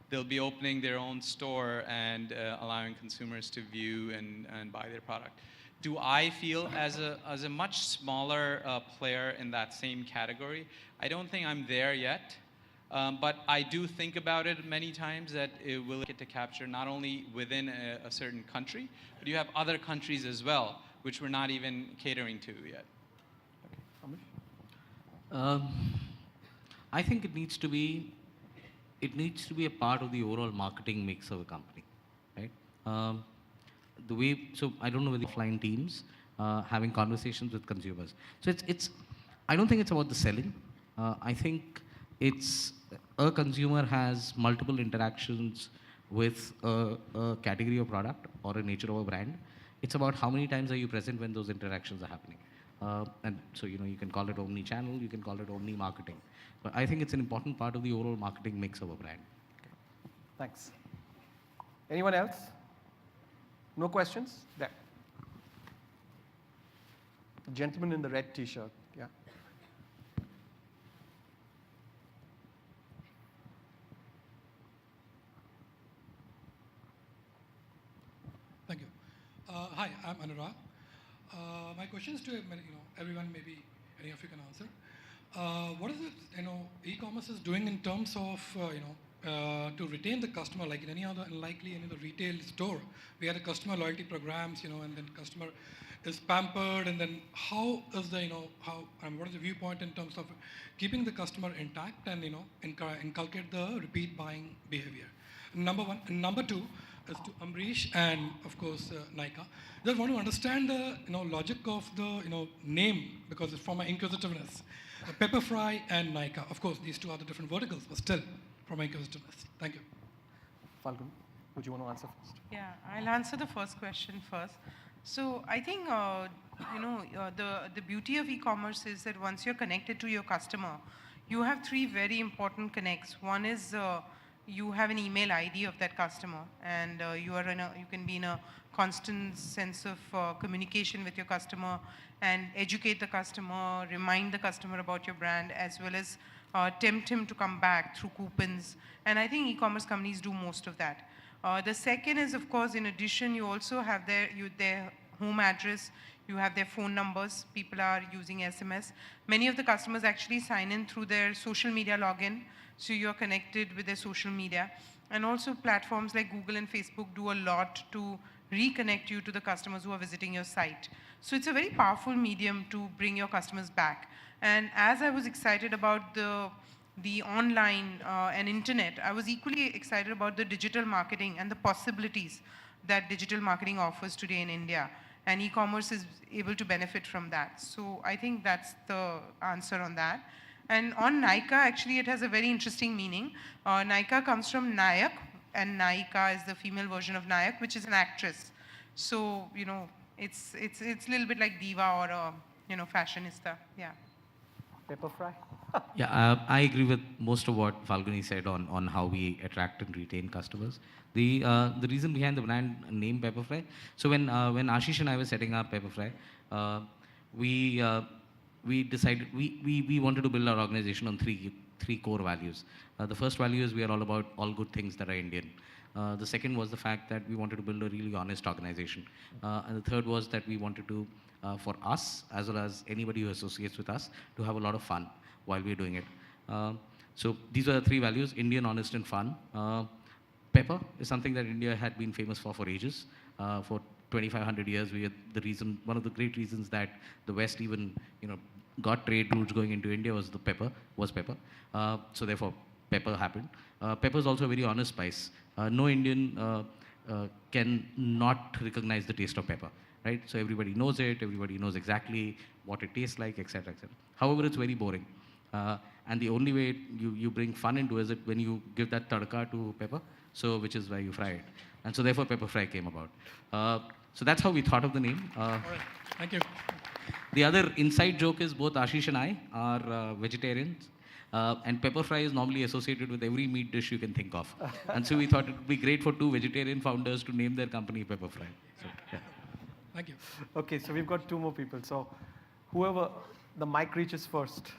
They'll be opening their own store and allowing consumers to view and buy their product. Do I feel as a much smaller player in that same category? I don't think I'm there yet. But I do think about it many times that it will get to capture not only within a certain country, but you have other countries as well, which we're not even catering to yet. I think it needs to be a part of the overall marketing mix of a company, right? So I don't know whether offline teams having conversations with consumers. So I don't think it's about the selling. I think it's a consumer has multiple interactions with a category of product or a nature of a brand. It's about how many times are you present when those interactions are happening. And so, you can call it omni-channel, you can call it omni-marketing. But I think it's an important part of the overall marketing mix of a brand. Thanks. Anyone else? No questions? There. The gentleman in the red t-shirt. Yeah. Thank you. Hi, I'm Anurag. My question is to everyone, maybe any of you can answer. What is it e-commerce is doing in terms of to retain the customer, like in any other retail store? We have the customer loyalty programs, and then customer is pampered, and then how is what is the viewpoint in terms of keeping the customer intact and inculcate the repeat buying behavior? Number one. And number two is to Ambarish and of course Nykaa. Just want to understand the logic of the name, because it's from my inquisitiveness. Pepperfry and Nykaa. Of course, these two are the different verticals, but still from my inquisitiveness. Thank you. Falgun, would you want to answer first? Yeah, I'll answer the first question first. So I think the beauty of e-commerce is that once you're connected to your customer, you have three very important connects. One is you have an email ID of that customer, and you can be in a constant sense of communication with your customer and educate the customer, remind the customer about your brand, as well as tempt him to come back through coupons. And I think e-commerce companies do most of that. The second is, of course, in addition, you also have their home address, you have their phone numbers, people are using SMS. Many of the customers actually sign in through their social media login, so you're connected with their social media. And also platforms like Google and Facebook do a lot to reconnect you to the customers who are visiting your site. So it's a very powerful medium to bring your customers back. And as I was excited about the online and internet, I was equally excited about the digital marketing and the possibilities. that digital marketing offers today in India. And e-commerce is able to benefit from that. So I think that's the answer on that. And on Nykaa, actually, it has a very interesting meaning. Nykaa comes from Nayak, and Nykaa is the female version of Nayak, which is an actress. So, you know, it's a little bit like diva or a, you know, fashionista. Yeah. Pepperfry? Yeah, I agree with most of what Falguni said on how we attract and retain customers. The reason behind the brand name Pepperfry, so when Ashish and I were setting up Pepperfry, we decided we wanted to build our organization on three core values. The first value is we are all about all good things that are Indian. The second was the fact that we wanted to build a really honest organization. And the third was that we wanted to, for us, as well as anybody who associates with us, to have a lot of fun while we're doing it. So these are the three values: Indian, honest, and fun. Pepper is something that India had been famous for ages. For 2,500 years, one of the great reasons that the West even, got trade routes going into India was pepper. So therefore, pepper happened. Pepper is also a very honest spice. No Indian can not recognize the taste of pepper, right? So everybody knows it. Everybody knows exactly what it tastes like, etc., etc. However, it's very boring. And the only way you bring fun into it is when you give that tadka to pepper, so which is why you fry it. And so therefore Pepper Fry came about. So that's how we thought of the name. All right. Thank you. The other inside joke is both Ashish and I are vegetarians. And Pepper Fry is normally associated with every meat dish you can think of. And so we thought it would be great for two vegetarian founders to name their company Pepper Fry. So, yeah. Thank you. Okay, so we've got two more people. So whoever the mic reaches first.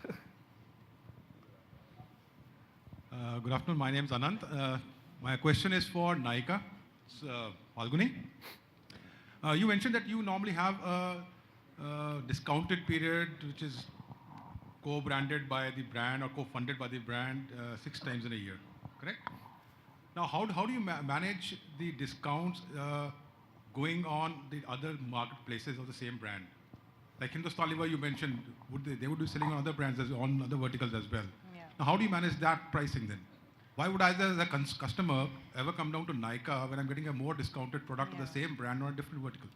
Good afternoon. My name is Anant. My question is for Nykaa. Falguni. You mentioned that you normally have a discounted period which is co-branded by the brand or co-funded by the brand 6 times in a year, correct? Now, how do you manage the discounts going on the other marketplaces of the same brand? Like Hindustan Lever, you mentioned, they would be selling on other brands, on other verticals as well. Yeah. Now, how do you manage that pricing then? Why would I, as a customer, ever come down to Nykaa when I'm getting a more discounted product of the same brand or a different vertical?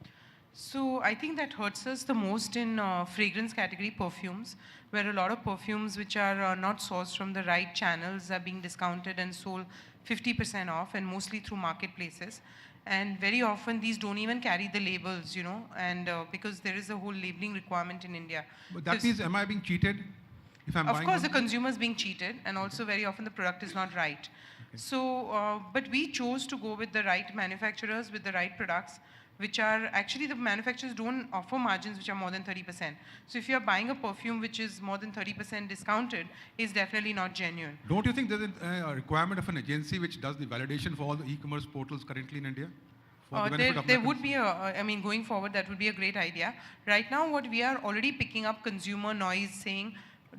So I think that hurts us the most in fragrance category perfumes, where a lot of perfumes which are not sourced from the right channels are being discounted and sold 50% off, and mostly through marketplaces. And very often these don't even carry the labels, and because there is a whole labeling requirement in India. But that means, am I being cheated? If I'm of buying course, the something? consumer is being cheated, and also very often the product is not right. Okay. So, but we chose to go with the right manufacturers, with the right products, which are actually the manufacturers don't offer margins which are more than 30%. So if you're buying a perfume which is more than 30% discounted, it's definitely not genuine. Don't you think there's a requirement of an agency which does the validation for all the e-commerce portals currently in India? There would be going forward, that would be a great idea. Right now, what we are already picking up consumer noise saying,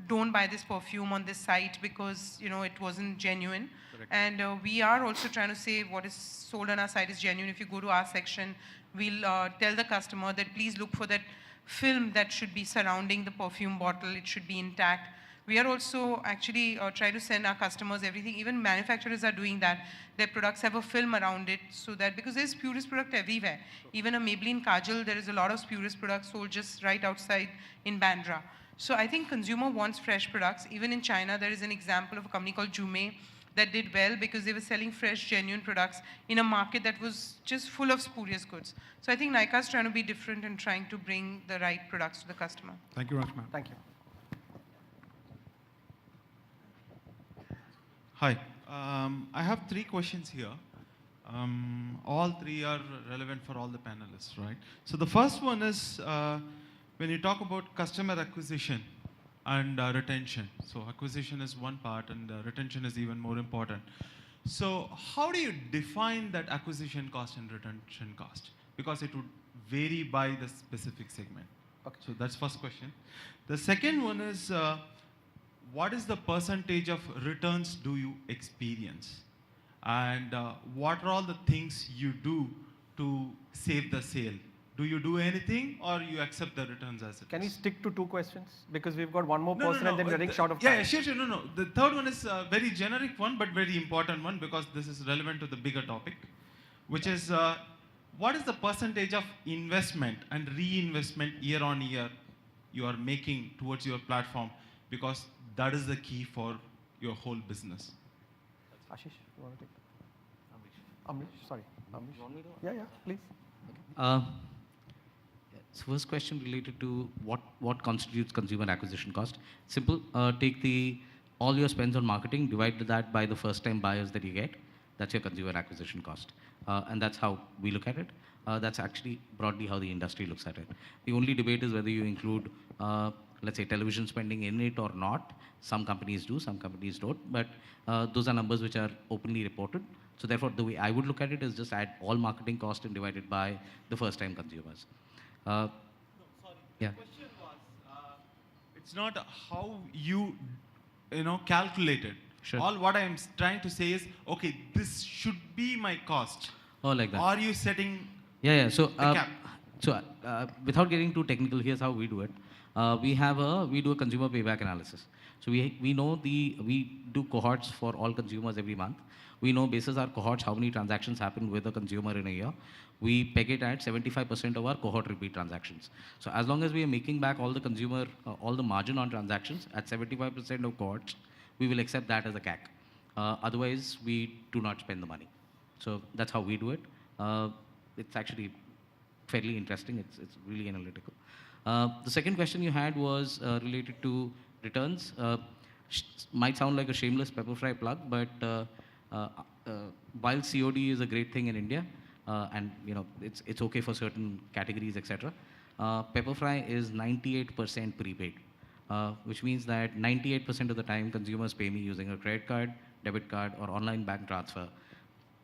don't buy this perfume on this site because, it wasn't genuine. Correct. And we are also trying to say what is sold on our site is genuine. If you go to our section, we'll tell the customer that please look for that film that should be surrounding the perfume bottle. It should be intact. We are also actually trying to send our customers everything. Even manufacturers are doing that. Their products have a film around it so that, because there's spurious product everywhere. Even a Maybelline Kajal, there is a lot of spurious products sold just right outside in Bandra. So I think consumer wants fresh products. Even in China, there is an example of a company called Jume that did well because they were selling fresh, genuine products in a market that was just full of spurious goods. So I think Nykaa is trying to be different and trying to bring the right products to the customer. Thank you, Rashma. Thank you. Hi. I have 3 questions here. All 3 are relevant for all the panelists, right? So the first one is, when you talk about customer acquisition and retention, so acquisition is one part and retention is even more important. So how do you define that acquisition cost and retention cost? Because it would vary by the specific segment. Okay. So that's first question. The second one is, what is the percentage of returns do you experience? And what are all the things you do to save the sale? Do you do anything or you accept the returns as it Can is? we stick to 2 questions? Because we've got one more person and then we're running short of time. Yeah, sure. No. The third one is a very generic one, but very important one because this is relevant to the bigger topic, which is what is the percentage of investment and reinvestment year on year you are making towards your platform? Because that is the key for your whole business. Ashish, you want to take that? Amrish, sorry. Amrish. Yeah, please. So first question related to what constitutes consumer acquisition cost. Simple. Take all your spends on marketing, divide that by the first time buyers that you get. That's your consumer acquisition cost. And that's how we look at it. That's actually broadly how the industry looks at it. The only debate is whether you include, let's say, television spending in it or not. Some companies do, some companies don't. But those are numbers which are openly reported. So therefore, the way I would look at it is just add all marketing cost and divide it by the first time consumers. No, sorry. Yeah. The question was, it's not how you calculate it. Sure. All what I am trying to say is, okay, this should be my cost. Oh, like that. Are you setting Yeah. the cap? So without getting too technical, here's how we do it. We do a consumer payback analysis. So we know we do cohorts for all consumers every month. We know basis our cohorts how many transactions happen with a consumer in a year. We peg it at 75% of our cohort repeat transactions. So as long as we are making back all the margin on transactions at 75% of cohorts, we will accept that as a CAC. Otherwise, we do not spend the money. So that's how we do it. It's actually fairly interesting. It's really analytical. The second question you had was related to returns. Might sound like a shameless Pepperfry plug, but while COD is a great thing in India, and it's okay for certain categories, etc. Pepperfry is 98% prepaid, which means that 98% of the time consumers pay me using a credit card, debit card, or online bank transfer.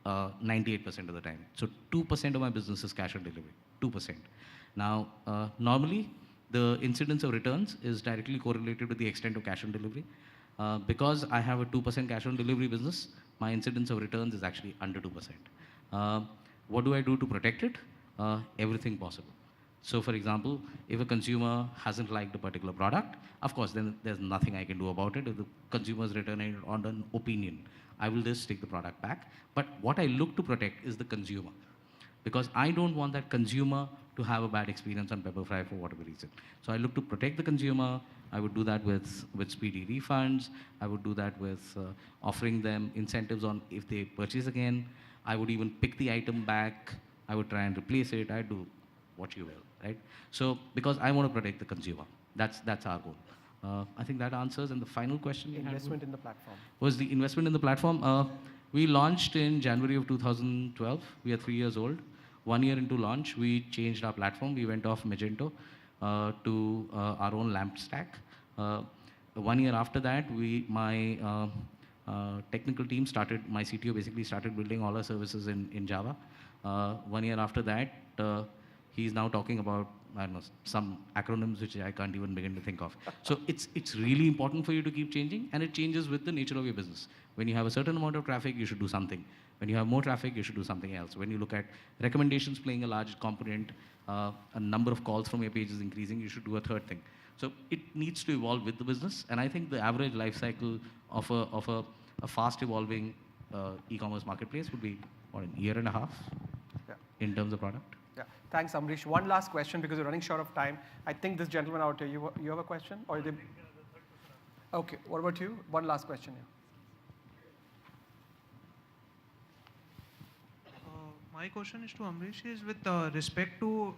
98% of the time. So 2% of my business is cash on delivery. 2%. Now, normally the incidence of returns is directly correlated with the extent of cash on delivery. Because I have a 2% cash on delivery business, my incidence of returns is actually under 2%. What do I do to protect it? Everything possible. So for example, if a consumer hasn't liked a particular product, of course, then there's nothing I can do about it. If the consumer is returning it on an opinion, I will just take the product back. But what I look to protect is the consumer. Because I don't want that consumer to have a bad experience on Pepperfry for whatever reason. So I look to protect the consumer. I would do that with speedy refunds. I would do that with offering them incentives on if they purchase again. I would even pick the item back. I would try and replace it. I do what you will, right? So because I want to protect the consumer. That's our goal. I think that answers. And the final question investment in the platform. Was the investment in the platform. We launched in January of 2012. We are 3 years old. 1 year into launch, we changed our platform. We went off Magento to our own LAMP stack. 1 year after that, my technical team my CTO basically started building all our services in Java. 1 year after that, he's now talking about, I don't know, some acronyms which I can't even begin to think of. So it's really important for you to keep changing, and it changes with the nature of your business. When you have a certain amount of traffic, you should do something. When you have more traffic, you should do something else. When you look at recommendations playing a large component, a number of calls from your page is increasing, you should do a third thing. So it needs to evolve with the business, and I think the average life cycle of a fast evolving e-commerce marketplace would be, what, a year and a half in terms of product. Yeah, thanks, Amrish. One last question because we're running short of time. I think this gentleman out here, you have a question? Or they... Okay, what about you? One last question here. My question is to Amrish is with respect to,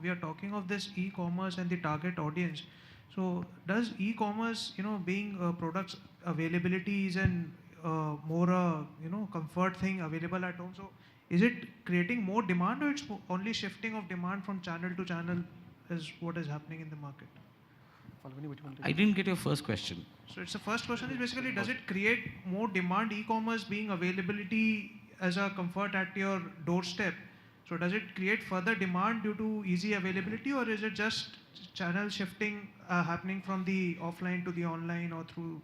we are talking of this e-commerce and the target audience. So does e-commerce, being products availability is an more, comfort thing available at home. So is it creating more demand, or it's only shifting of demand from channel to channel is what is happening in the market? I didn't get your first question. So it's the first question is basically, does it create more demand, e-commerce being availability as a comfort at your doorstep? So does it create further demand due to easy availability, or is it just channel shifting happening from the offline to the online or through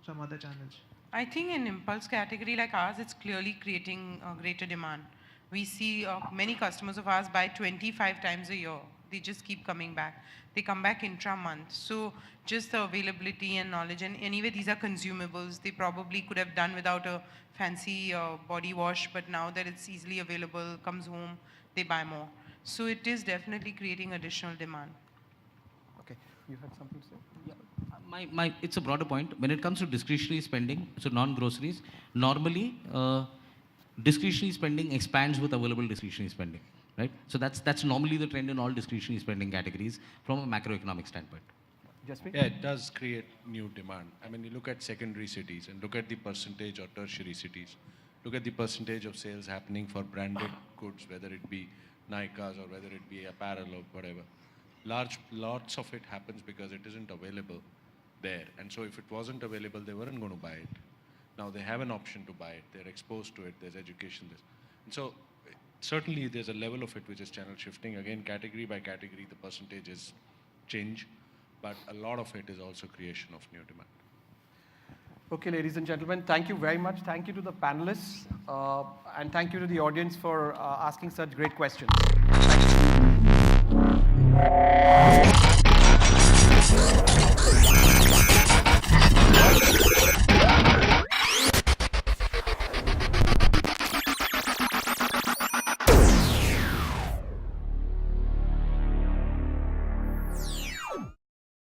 some other channels? I think in impulse category like ours, it's clearly creating greater demand. We see many customers of ours buy 25 times a year. They just keep coming back. They come back intra-month. So just the availability and knowledge, and anyway, these are consumables. They probably could have done without a fancy body wash, but now that it's easily available, comes home, they buy more. So it is definitely creating additional demand. Okay, you had something to say? It's a broader point. When it comes to discretionary spending, so non-groceries, normally discretionary spending expands with available discretionary spending, right? So that's normally the trend in all discretionary spending categories from a macroeconomic standpoint. Jaspreet? Yeah, it does create new demand. I mean, you look at secondary cities and look at the percentage or tertiary cities. Look at the percentage of sales happening for branded goods, whether it be Nykas or whether it be apparel or whatever. Lots of it happens because it isn't available there. And so if it wasn't available, they weren't going to buy it. Now they have an option to buy it. They're exposed to it. There's education. And so certainly there's a level of it which is channel shifting. Again, category by category, the percentages change. But a lot of it is also creation of new demand. Okay, ladies and gentlemen, thank you very much. Thank you to the panelists, and thank you to the audience for asking such great questions. Thank you.